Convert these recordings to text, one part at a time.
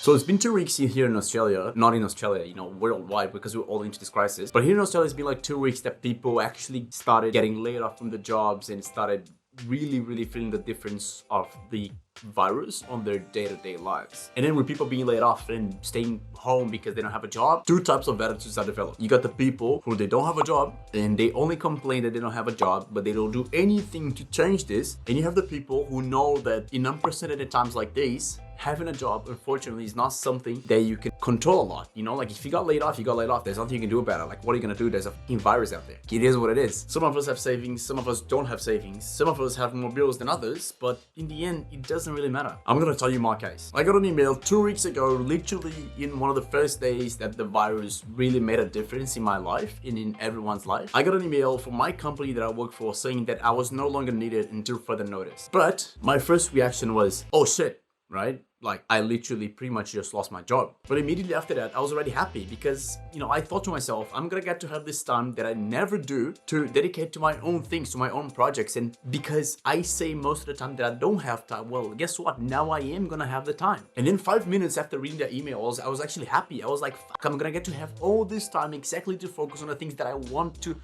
So it's been 2 weeks here in Australia, not in Australia, worldwide, because we're all into this crisis. But here in Australia, it's been like 2 weeks that people actually started getting laid off from the jobs and started really feeling the difference of the virus on their day-to-day lives. And then with people being laid off and staying home because they don't have a job, two types of attitudes are developed. You got the people who they don't have a job and they only complain that they don't have a job, but they don't do anything to change this. And you have the people who know that in unprecedented times like these, having a job, unfortunately, is not something that you can control a lot. Like if you got laid off, you got laid off. There's nothing you can do about it. Like, what are you gonna do? There's a fucking virus out there. It is what it is. Some of us have savings, some of us don't have savings, some of us have more bills than others, but in the end, it doesn't really matter. I'm gonna tell you my case. I got an email 2 weeks ago, literally in one of the first days that the virus really made a difference in my life and in everyone's life. I got an email from my company that I work for saying that I was no longer needed until further notice. But my first reaction was, oh shit, right? Like, I literally pretty much just lost my job. But immediately after that, I was already happy because, I thought to myself, I'm gonna get to have this time that I never do to dedicate to my own things, to my own projects. And because I say most of the time that I don't have time, well, guess what? Now I am gonna have the time. And then 5 minutes after reading that email, I was actually happy. I was like, fuck, I'm gonna get to have all this time exactly to focus on the things that I want to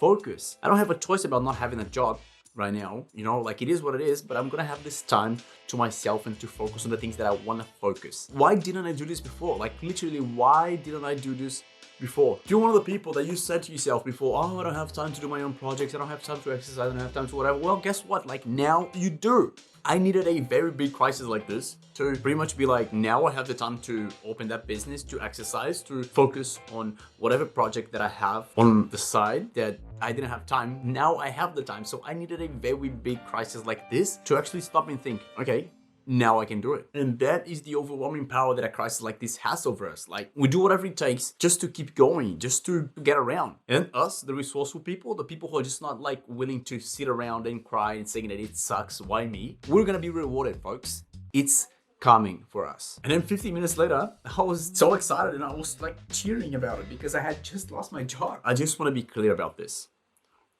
focus. I don't have a choice about not having a job right now, like it is what it is, but I'm gonna have this time to myself and to focus on the things that I want to focus. Why didn't I do this before? Like literally, why didn't I do this before? If you're one of the people that you said to yourself before, oh, I don't have time to do my own projects, I don't have time to exercise, I don't have time to whatever, well, guess what? Like now you do. I needed a very big crisis like this to pretty much be like, now I have the time to open that business, to exercise, to focus on whatever project that I have on the side that I didn't have time. Now I have the time. So I needed a very big crisis like this to actually stop and think, okay, now I can do it. And that is the overwhelming power that a crisis like this has over us. Like we do whatever it takes just to keep going, just to get around. And us, the resourceful people, the people who are just not like willing to sit around and cry and saying that it sucks, why me? We're gonna be rewarded, folks. It's coming for us. And then 15 minutes later, I was so excited and I was like cheering about it because I had just lost my job. I just want to be clear about this.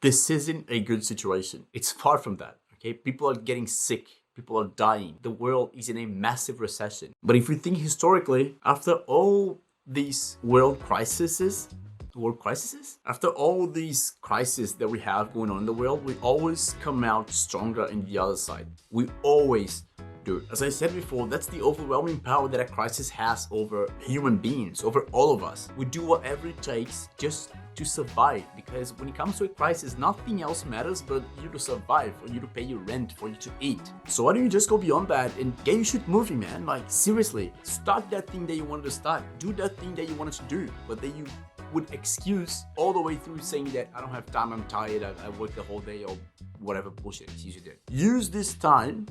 This isn't a good situation. It's far from that, okay? People are getting sick. People are dying. The world is in a massive recession. But if we think historically, after all these after all these crises that we have going on in the world, we always come out stronger in the other side. We always do. As I said before, that's the overwhelming power that a crisis has over human beings, over all of us. We do whatever it takes just to survive, because when it comes to a crisis, nothing else matters but you to survive, for you to pay your rent, for you to eat. So why don't you just go beyond that and get your shit moving, man? Like seriously, start that thing that you wanted to start. Do that thing that you wanted to do, but that you would excuse all the way through saying that I don't have time, I'm tired, I worked the whole day, or whatever bullshit excuse you did. Use this time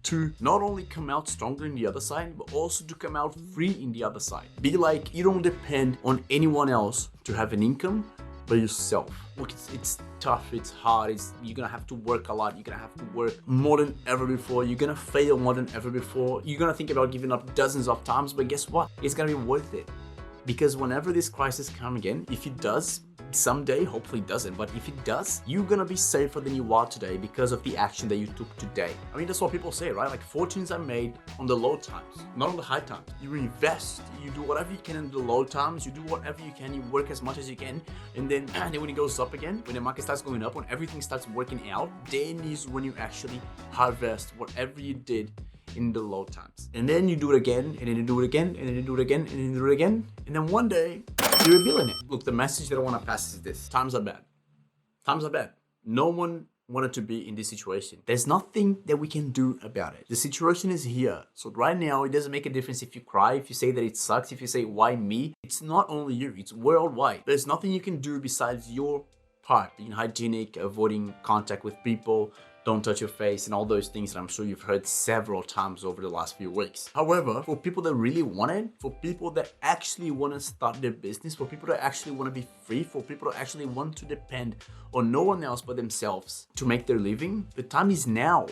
to not only come out stronger in the other side, but also to come out free in the other side. Be like, you don't depend on anyone else to have an income, but yourself. Look, it's tough, it's hard, you're gonna have to work a lot, you're gonna have to work more than ever before, you're gonna fail more than ever before, you're gonna think about giving up dozens of times, but guess what? It's gonna be worth it. Because whenever this crisis comes again, if it does, someday, hopefully it doesn't, but if it does, you're gonna be safer than you are today because of the action that you took today. I mean, that's what people say, right? Like fortunes are made on the low times, not on the high times. You invest, you do whatever you can in the low times, you do whatever you can, you work as much as you can, and then when it goes up again, when the market starts going up, when everything starts working out, then is when you actually harvest whatever you did in the low times. And then you do it again, and then you do it again, and then you do it again, and then you do it again, and then one day, you're a billionaire. Look, the message that I want to pass is this. Times are bad. Times are bad. No one wanted to be in this situation. There's nothing that we can do about it. The situation is here. So right now, it doesn't make a difference if you cry, if you say that it sucks, if you say, why me? It's not only you, it's worldwide. There's nothing you can do besides your part, being hygienic, avoiding contact with people, don't touch your face, and all those things that I'm sure you've heard several times over the last few weeks. However, for people that really want it, for people that actually want to start their business, for people that actually want to be free, for people that actually want to depend on no one else but themselves to make their living, the time is now.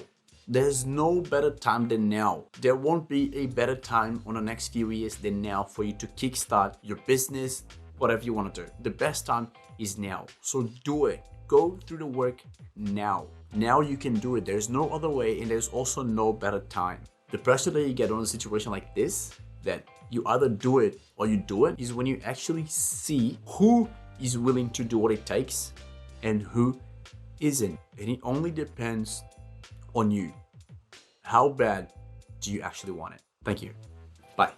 There's no better time than now. There won't be a better time on the next few years than now for you to kickstart your business, whatever you want to do. The best time is now. So do it. Go through the work now. Now you can do it. There's no other way, and there's also no better time. The pressure that you get on a situation like this that you either do it or you do it is when you actually see who is willing to do what it takes and who isn't. And it only depends on you. How bad do you actually want it? Thank you. Bye.